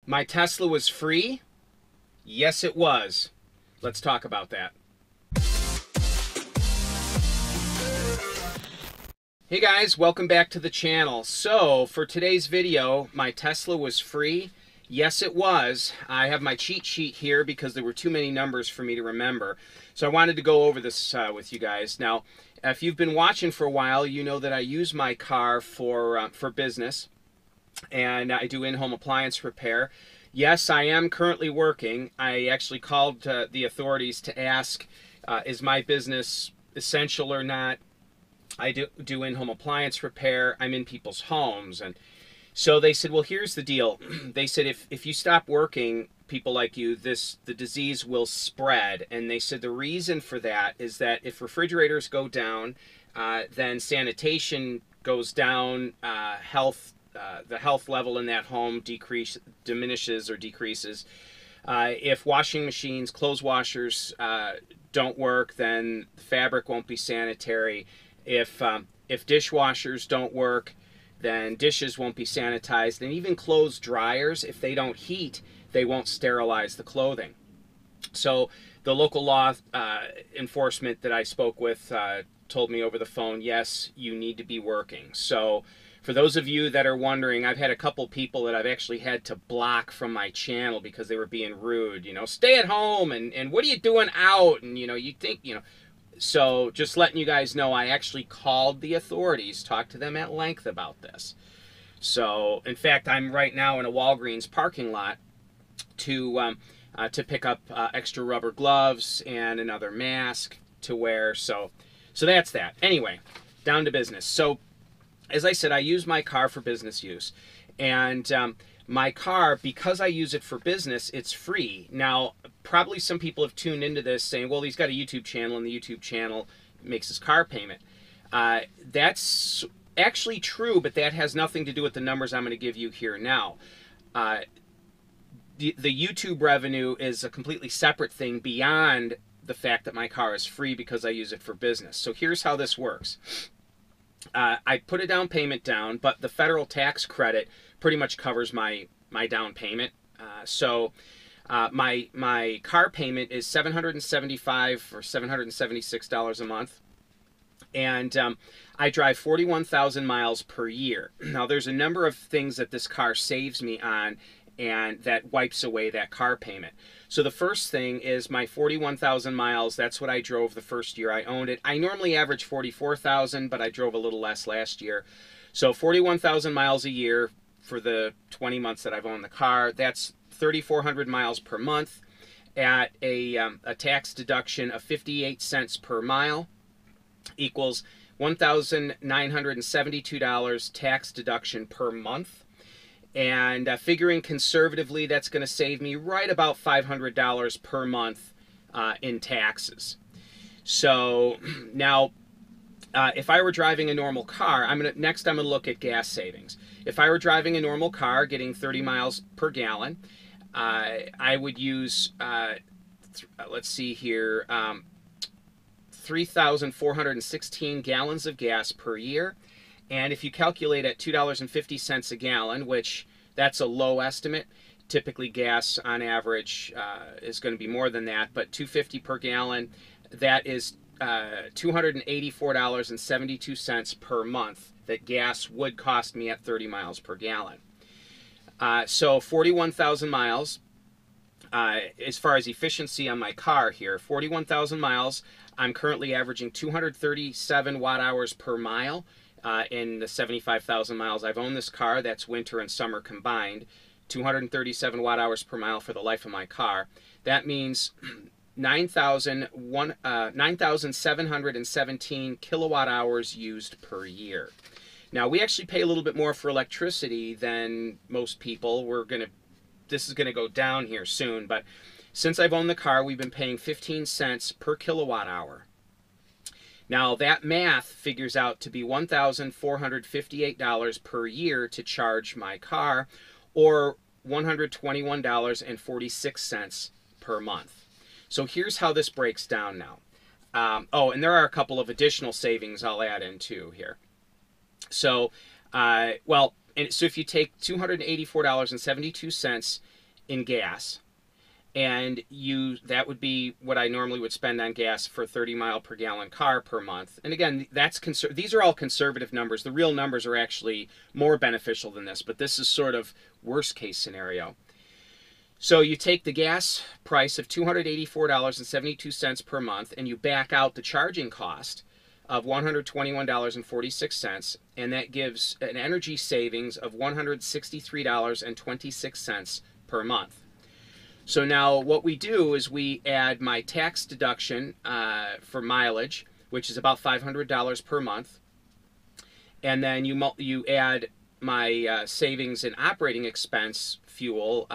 My Tesla was free? Yes, it was. Let's talk about that. Hey guys, welcome back to the channel. So, for today's video, my Tesla was free. Yes, it was. I have my cheat sheet here because there were too many numbers for me to remember. So I wanted to go over this with you guys. Now, if you've been watching for a while, you know that I use my car for business, and I do in-home appliance repair. Yes, I am currently working. I actually called the authorities to ask, is my business essential or not? I do in-home appliance repair. I'm in people's homes. And so they said, well, here's the deal. They said, if you stop working, people like you, the disease will spread. And they said the reason for that is that if refrigerators go down, then sanitation goes down, the health level in that home diminishes or decreases. If washing machines, clothes washers don't work, then the fabric won't be sanitary. If dishwashers don't work, then dishes won't be sanitized. And even clothes dryers, if they don't heat, they won't sterilize the clothing. So the local law enforcement that I spoke with told me over the phone, yes, you need to be working. So for those of you that are wondering, I've had a couple people that I've actually had to block from my channel because they were being rude. You know, stay at home and what are you doing out? And, you know, you think, you know. So just letting you guys know, I actually called the authorities, talked to them at length about this. So, in fact, I'm right now in a Walgreens parking lot to pick up extra rubber gloves and another mask to wear. So that's that. Anyway, down to business. So, as I said, I use my car for business use. And my car, because I use it for business, it's free. Now, probably some people have tuned into this saying, well, he's got a YouTube channel and the YouTube channel makes his car payment. That's actually true, but that has nothing to do with the numbers I'm going to give you here now. The YouTube revenue is a completely separate thing beyond the fact that my car is free because I use it for business. So here's how this works. I put a down payment down, but the federal tax credit pretty much covers my down payment. My car payment is $775 or $776 a month, and I drive 41,000 miles per year. Now, there's a number of things that this car saves me on, and that wipes away that car payment. So the first thing is my 41,000 miles. That's what I drove the first year I owned it. I normally average 44,000, but I drove a little less last year. So 41,000 miles a year for the 20 months that I've owned the car. That's 3,400 miles per month at a tax deduction of 58 cents per mile equals $1,972 tax deduction per month. And figuring conservatively, that's going to save me right about $500 per month in taxes. So now, if I were driving a normal car, next I'm going to look at gas savings. If I were driving a normal car, getting 30 miles per gallon, I would use, let's see here, 3,416 gallons of gas per year. And if you calculate at $2.50 a gallon, which that's a low estimate, typically gas on average is going to be more than that, but $2.50 per gallon, that is $284.72 per month that gas would cost me at 30 miles per gallon. So 41,000 miles, as far as efficiency on my car here, 41,000 miles, I'm currently averaging 237 watt hours per mile. In the 75,000 miles I've owned this car, that's winter and summer combined, 237 watt hours per mile for the life of my car. That means 9,717 kilowatt hours used per year. Now, we actually pay a little bit more for electricity than most people. This is going to go down here soon, but since I've owned the car, we've been paying 15 cents per kilowatt hour. Now, that math figures out to be $1,458 per year to charge my car, or $121.46 per month. So here's how this breaks down now. Oh, and there are a couple of additional savings I'll add in too here. So, so if you take $284.72 in gas, and that would be what I normally would spend on gas for a 30-mile-per-gallon car per month. And again, these are all conservative numbers. The real numbers are actually more beneficial than this, but this is sort of worst case scenario. So you take the gas price of $284.72 per month, and you back out the charging cost of $121.46, and that gives an energy savings of $163.26 per month. So now what we do is we add my tax deduction for mileage, which is about $500 per month, and then you add my savings in operating expense, fuel,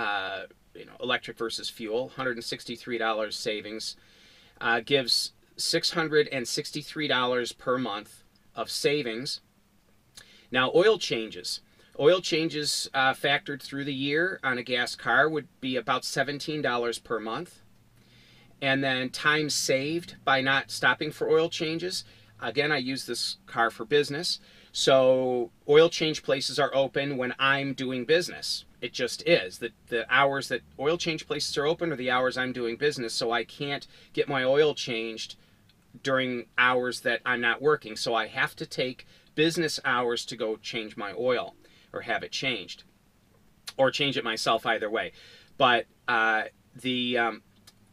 electric versus fuel, $163 savings, gives $663 per month of savings. Now, oil changes. Oil changes factored through the year on a gas car would be about $17 per month. And then time saved by not stopping for oil changes. Again, I use this car for business. So oil change places are open when I'm doing business. It just is. The hours that oil change places are open are the hours I'm doing business, so I can't get my oil changed during hours that I'm not working. So I have to take business hours to go change my oil or have it changed, or change it myself, either way. But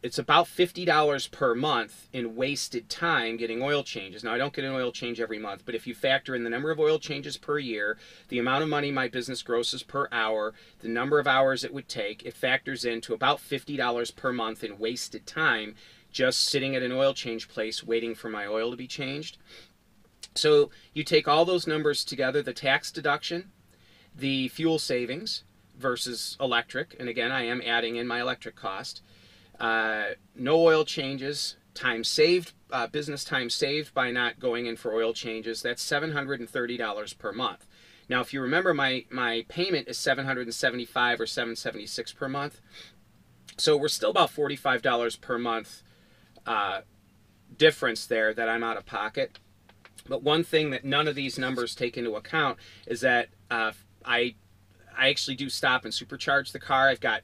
it's about $50 per month in wasted time getting oil changes. Now, I don't get an oil change every month, but if you factor in the number of oil changes per year, the amount of money my business grosses per hour, the number of hours it would take, it factors into about $50 per month in wasted time just sitting at an oil change place waiting for my oil to be changed. So you take all those numbers together, the tax deduction, the fuel savings versus electric, and again, I am adding in my electric cost, no oil changes, time saved, business time saved by not going in for oil changes, that's $730 per month. Now, if you remember, my payment is $775 or $776 per month, so we're still about $45 per month difference there that I'm out of pocket. But one thing that none of these numbers take into account is that I actually do stop and supercharge the car. I've got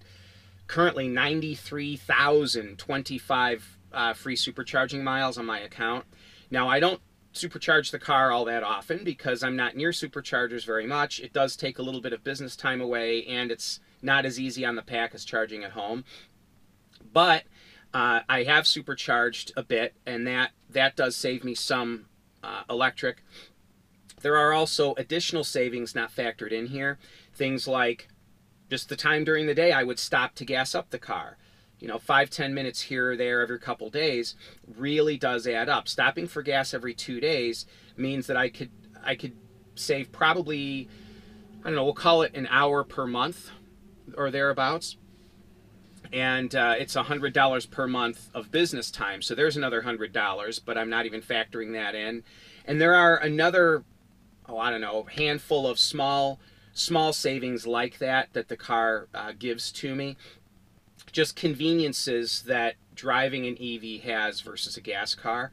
currently 93,025 free supercharging miles on my account. Now, I don't supercharge the car all that often because I'm not near superchargers very much. It does take a little bit of business time away, and it's not as easy on the pack as charging at home. But I have supercharged a bit, and that does save me some electric. There are also additional savings not factored in here. Things like just the time during the day I would stop to gas up the car. 5-10 minutes here or there every couple days really does add up. Stopping for gas every 2 days means that I could save probably, I don't know, we'll call it an hour per month or thereabouts. And it's $100 per month of business time. So there's another $100, but I'm not even factoring that in. And there are another, I don't know, handful of small savings like that the car gives to me. Just conveniences that driving an EV has versus a gas car.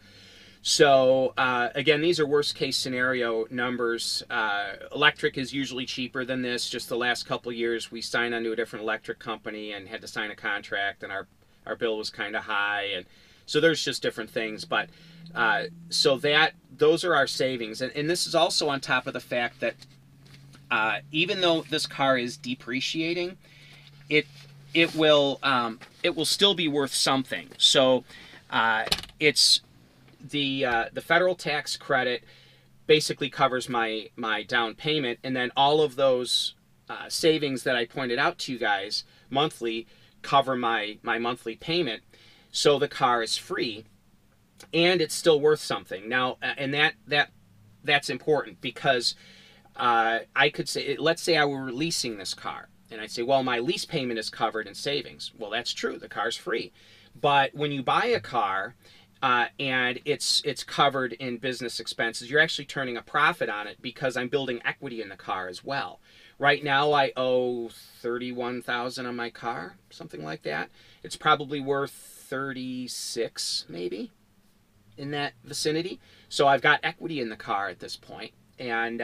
So again, these are worst case scenario numbers. Electric is usually cheaper than this. Just the last couple years we signed onto a different electric company and had to sign a contract, and our bill was kind of high, and so there's just different things. But so those are our savings, and this is also on top of the fact that even though this car is depreciating, it will still be worth something. So it's the federal tax credit basically covers my down payment, and then all of those savings that I pointed out to you guys monthly cover my monthly payment. So the car is free, and it's still worth something. Now, and that's important because I could say, let's say I were leasing this car, and I'd say, well, my lease payment is covered in savings. Well, that's true. The car's free. But when you buy a car and it's covered in business expenses, you're actually turning a profit on it because I'm building equity in the car as well. Right now, I owe $31,000 on my car, something like that. It's probably worth $36,000, maybe, in that vicinity. So I've got equity in the car at this point. And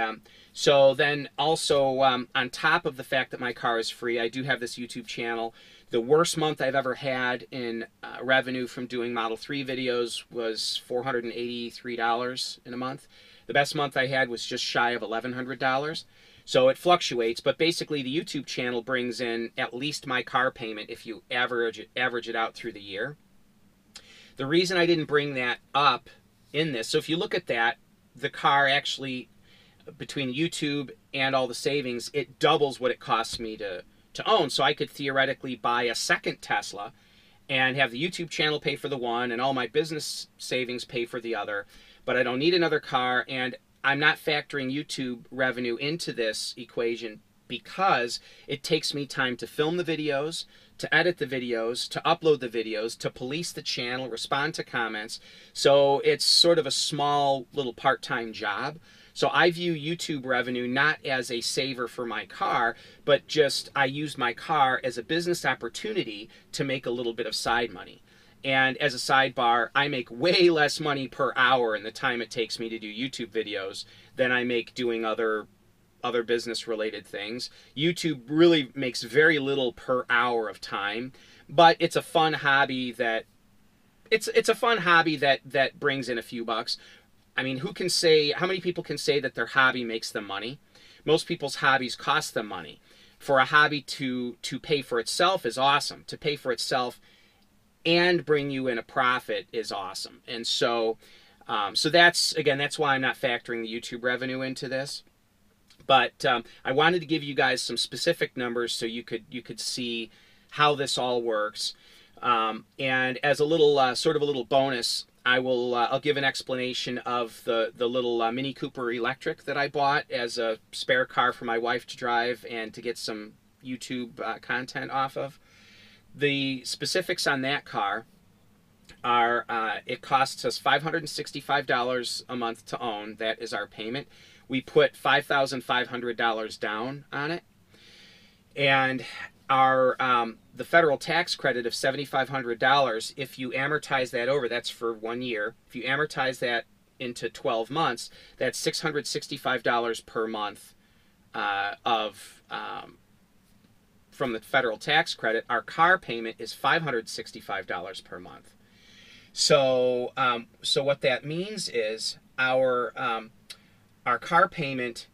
so then also on top of the fact that my car is free, I do have this YouTube channel. The worst month I've ever had in revenue from doing Model 3 videos was $483 in a month. The best month I had was just shy of $1,100. So it fluctuates, but basically the YouTube channel brings in at least my car payment if you average it out through the year. The reason I didn't bring that up in this, so if you look at that, the car actually, between YouTube and all the savings, it doubles what it costs me to own. So I could theoretically buy a second Tesla and have the YouTube channel pay for the one and all my business savings pay for the other. But I don't need another car, and I'm not factoring YouTube revenue into this equation because it takes me time to film the videos, to edit the videos, to upload the videos, to police the channel, respond to comments. So it's sort of a small little part-time job. So I view YouTube revenue not as a saver for my car, but just I use my car as a business opportunity to make a little bit of side money. And as a sidebar, I make way less money per hour in the time it takes me to do YouTube videos than I make doing other business related things. YouTube really makes very little per hour of time, but it's a fun hobby that that brings in a few bucks. I mean, how many people can say that their hobby makes them money? Most people's hobbies cost them money. For a hobby to pay for itself is awesome. To pay for itself and bring you in a profit is awesome. And so that's why I'm not factoring the YouTube revenue into this. But I wanted to give you guys some specific numbers so you could see how this all works. And as a little sort of a little bonus, I'll give an explanation of the little Mini Cooper electric that I bought as a spare car for my wife to drive and to get some YouTube content off of. The specifics on that car are it costs us $565 a month to own. That is our payment. We put $5,500 down on it, and our the federal tax credit of $7,500, if you amortize that over, that's for 1 year. If you amortize that into 12 months, that's $665 per month from the federal tax credit. Our car payment is $565 per month. So what that means is our car payment,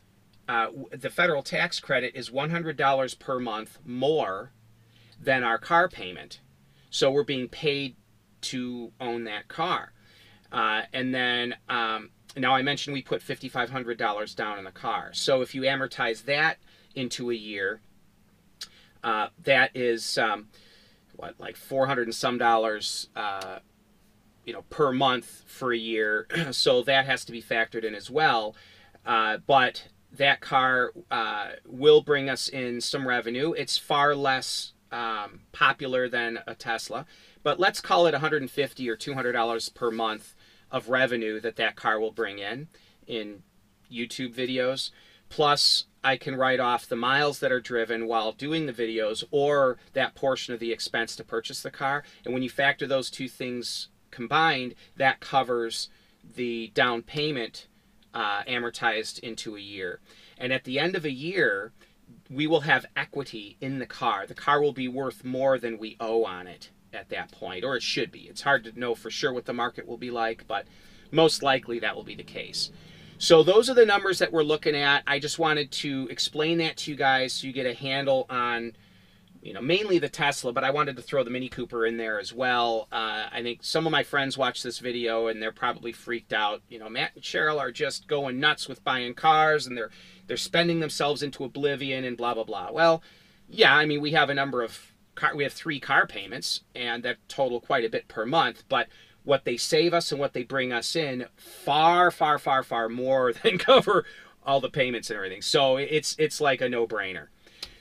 the federal tax credit is $100 per month more than our car payment. So we're being paid to own that car. And then, now I mentioned we put $5,500 down in the car. So if you amortize that into a year, that is, like $400 and some dollars, per month for a year. So that has to be factored in as well. But that car will bring us in some revenue. It's far less popular than a Tesla, but let's call it $150 or $200 per month of revenue that car will bring in YouTube videos. Plus, I can write off the miles that are driven while doing the videos, or that portion of the expense to purchase the car. And when you factor those two things combined, that covers the down payment amortized into a year. And at the end of a year, we will have equity in the car. The car will be worth more than we owe on it at that point, or it should be. It's hard to know for sure what the market will be like, but most likely that will be the case. So those are the numbers that we're looking at. I just wanted to explain that to you guys so you get a handle on, mainly the Tesla, but I wanted to throw the Mini Cooper in there as well. I think some of my friends watch this video and they're probably freaked out. Matt and Cheryl are just going nuts with buying cars, and they're spending themselves into oblivion and blah, blah, blah. Well, yeah, I mean, we have we have 3 car payments, and that total quite a bit per month, but what they save us and what they bring us in far, far, far, far more than cover all the payments and everything. So it's like a no-brainer.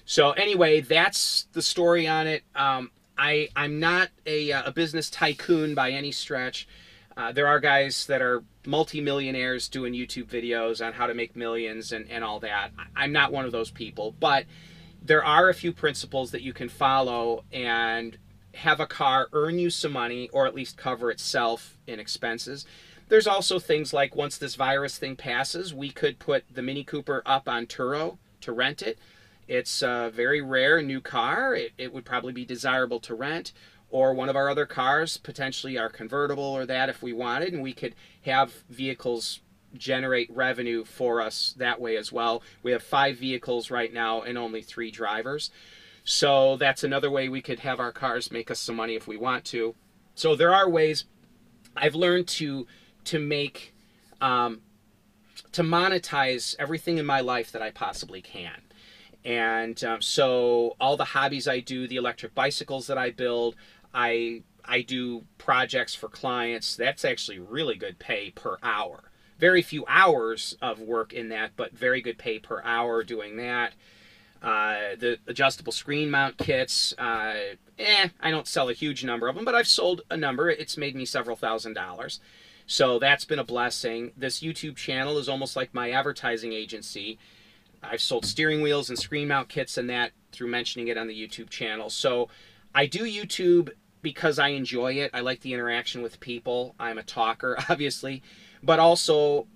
So anyway, that's the story on it. I'm not a business tycoon by any stretch. There are guys that are multi-millionaires doing YouTube videos on how to make millions and all that. I'm not one of those people, but there are a few principles that you can follow and have a car earn you some money, or at least cover itself in expenses. There's also things like once this virus thing passes, we could put the Mini Cooper up on Turo to rent it. It's a very rare new car. It would probably be desirable to rent, or one of our other cars, potentially our convertible or that if we wanted, and we could have vehicles generate revenue for us that way as well. We have 5 vehicles right now and only 3 drivers. So that's another way we could have our cars make us some money if we want to. So there are ways. I've learned to make, to monetize everything in my life that I possibly can. And so all the hobbies I do, the electric bicycles that I build, I do projects for clients. That's actually really good pay per hour. Very few hours of work in that, but very good pay per hour doing that. The adjustable screen mount kits, I don't sell a huge number of them, but I've sold a number. It's made me several $1,000s. So that's been a blessing. This YouTube channel is almost like my advertising agency. I've sold steering wheels and screen mount kits and that through mentioning it on the YouTube channel. So I do YouTube because I enjoy it. I like the interaction with people. I'm a talker, obviously, but also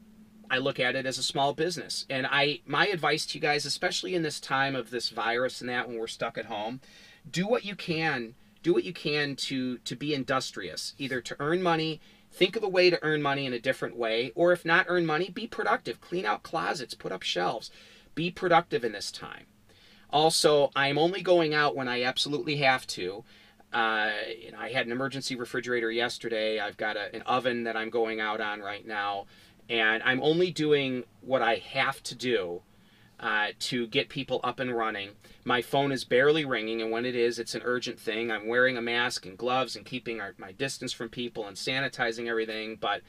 I look at it as a small business. And my advice to you guys, especially in this time of this virus and that when we're stuck at home, do what you can. Do what you can to be industrious, either to earn money. Think of a way to earn money in a different way, or if not earn money, be productive. Clean out closets, put up shelves. Be productive in this time. Also, I'm only going out when I absolutely have to. I had an emergency refrigerator yesterday. I've got an oven that I'm going out on right now. And I'm only doing what I have to do to get people up and running. My phone is barely ringing, and when it is, it's an urgent thing. I'm wearing a mask and gloves and keeping my distance from people and sanitizing everything, but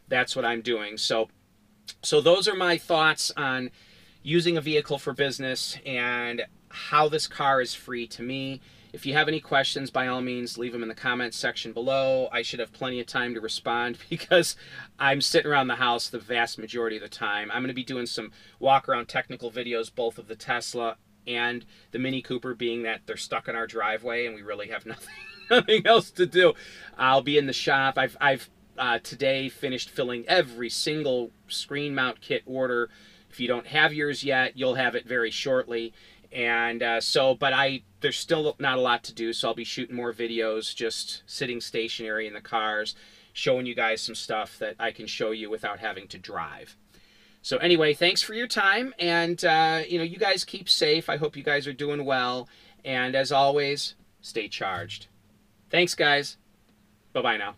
that's what I'm doing. So those are my thoughts on using a vehicle for business and how this car is free to me. If you have any questions, by all means, leave them in the comments section below. I should have plenty of time to respond because I'm sitting around the house the vast majority of the time. I'm going to be doing some walk-around technical videos, both of the Tesla and the Mini Cooper, being that they're stuck in our driveway and we really have nothing else to do. I'll be in the shop. I've today finished filling every single screen mount kit order. If you don't have yours yet, you'll have it very shortly. And there's still not a lot to do, so I'll be shooting more videos, just sitting stationary in the cars, showing you guys some stuff that I can show you without having to drive. So anyway, thanks for your time, and you guys keep safe. I hope you guys are doing well, and as always, stay charged. Thanks, guys. Bye-bye now.